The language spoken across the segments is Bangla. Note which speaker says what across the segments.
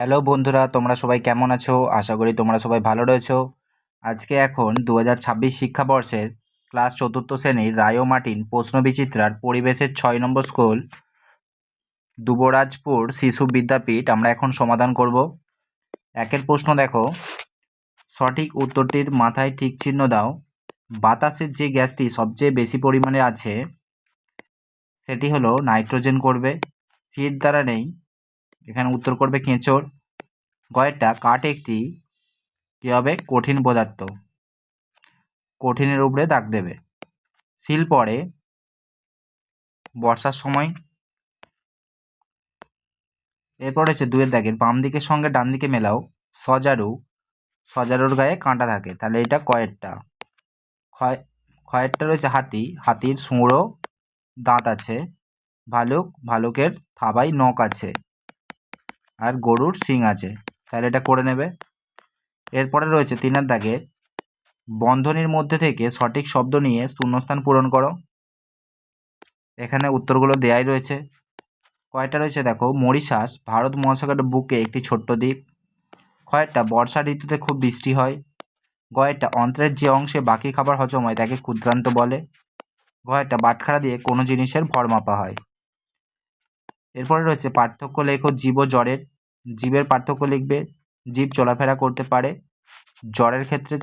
Speaker 1: হ্যালো বন্ধুরা, তোমরা সবাই কেমন আছো? আশা করি তোমরা সবাই ভালো রয়েছো। আজকে এখন 2026 শিক্ষাবর্ষের ক্লাস 4th শ্রেণীর রায় ও মার্টিন প্রশ্নবিচিত্রার পরিবেশের 6 নম্বর স্কুল দুবরাজপুর শিশু বিদ্যাপীঠ আমরা এখন সমাধান করব। একের প্রশ্ন দেখো, সঠিক উত্তরটির মাথায় ঠিক চিহ্ন দাও। বাতাসের যে গ্যাসটি সবচেয়ে বেশি পরিমাণে আছে সেটি হলো নাইট্রোজেন করবে। সিট দ্বারা নেই, এখানে উত্তর করবে কেঁচোর। গয়েরটা কাঠ একটি কী হবে? কঠিন পদার্থ, কঠিনের উপরে দাগ দেবে। সিল পড়ে বর্ষার সময়। এরপর হচ্ছে দুয়ের দাগের বাম দিকের সঙ্গে ডান দিকে মেলাও। সজারু, সজারুর গায়ে কাঁটা থাকে, তাহলে এটা কয়েরটা। খয়েরটা রয়েছে হাতি, হাতির সুঁড়ো দাঁত আছে। ভালুক, ভালুকের থাবায় নখ আছে। আর গরুর শিং আছে, তাহলে এটা করে নেবে। এরপরে রয়েছে তিনের দাগের বন্ধনীর মধ্যে থেকে সঠিক শব্দ নিয়ে শূন্যস্থান পূরণ করো। এখানে উত্তরগুলো দেয়াই রয়েছে। কয়টা রয়েছে দেখো, মরিশাস ভারত মহাসাগরের বুকে একটি ছোট্ট দ্বীপ। কয়েকটা বর্ষা ঋতুতে খুব বৃষ্টি হয়। গয়েরটা অন্ত্রের যে অংশে বাকি খাবার হজম হয় তাকে ক্ষুদ্রান্ত বলে। গয়েরটা বাটখারা দিয়ে কোনো জিনিসের ভর মাপা হয়। এরপরে রয়েছে পার্থক্য লেখো জীব ও জ্বরের। জীবের পার্থক্য লিখবে, জীব চলাফেরা করতে পারে, জ্বরের ক্ষেত্রে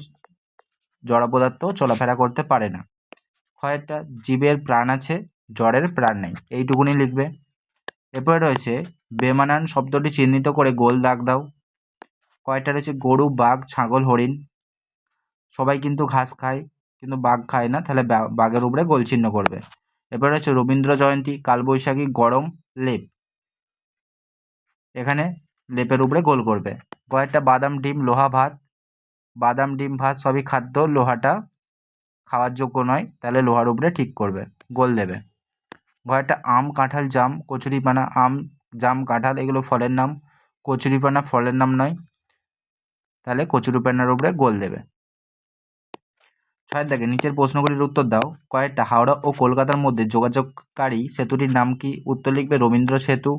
Speaker 1: জড় পদার্থ চলাফেরা করতে পারে না। কয়েকটা জীবের প্রাণ আছে, জ্বরের প্রাণ নেই, এইটুকুনি লিখবে। এরপরে রয়েছে বেমানান শব্দটি চিহ্নিত করে গোল দাগ দাও। কয়টা রয়েছে গরু, বাঘ, ছাগল, হরিণ। সবাই কিন্তু ঘাস খায়, কিন্তু বাঘ খায় না, তাহলে বাঘের উপরে গোল চিহ্ন করবে। এরপরে রয়েছে রবীন্দ্র জয়ন্তী, কালবৈশাখী, গরম, লেপ। এখানে লেপের উপরে গোল করবে। কয়েকটা বাদাম, ডিম, লোহা, ভাত। বাদাম, ডিম, ভাত সবই খাদ্য, লোহাটা খাওয়ার যোগ্য নয়, তাহলে লোহার উপরে ঠিক করবে, গোল দেবে। কয়েকটা আম, কাঁঠাল, জাম, কচুরিপানা। আম, জাম, কাঁঠাল এগুলো ফলের নাম, কচুরিপানা ফলের নাম নয়, তাহলে কচুরিপানার উপরে গোল দেবে। 6 দাগে নিচের প্রশ্নগুলির উত্তর দাও। কয়েকটা হাওড়া ও কলকাতার মধ্যে যোগাযোগকারী সেতুটির নাম কি? উত্তর লিখবে রবীন্দ্র সেতু।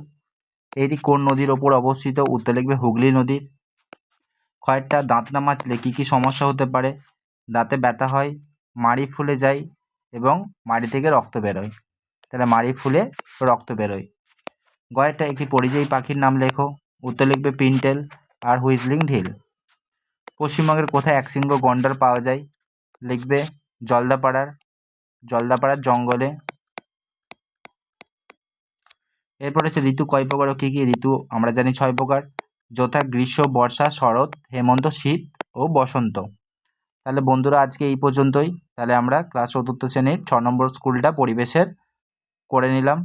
Speaker 1: এটি কোন নদীর ওপর অবস্থিত? উত্তর লিখবে হুগলি নদীর। কয়েকটা দাঁত না মাজলে কী কী সমস্যা হতে পারে? দাঁতে ব্যথা হয়, মাড়ি ফুলে যায় এবং মাড়ি থেকে রক্ত বেরোয়, তাহলে মাড়ি ফুলে রক্ত বেরোয়। গয়েরটা একটি পরিযায়ী পাখির নাম লেখো। উত্তর লিখবে পিনটেল আর হুইজলিং ঢিল। পশ্চিমবঙ্গের কোথায় একশৃঙ্গ গন্ডার পাওয়া যায়? লিখবে জলদাপাড়ার জঙ্গলে। এরপর হচ্ছে ঋতু কয় প্রকার ও কী কী? ঋতু আমরা জানি 6 প্রকার, যথা গ্রীষ্ম, বর্ষা, শরৎ, হেমন্ত, শীত ও বসন্ত। তাহলে বন্ধুরা আজকে এই পর্যন্তই। তাহলে আমরা ক্লাস 4th শ্রেণীর 6 নম্বর স্কুলটা পরিবেশের করে নিলাম।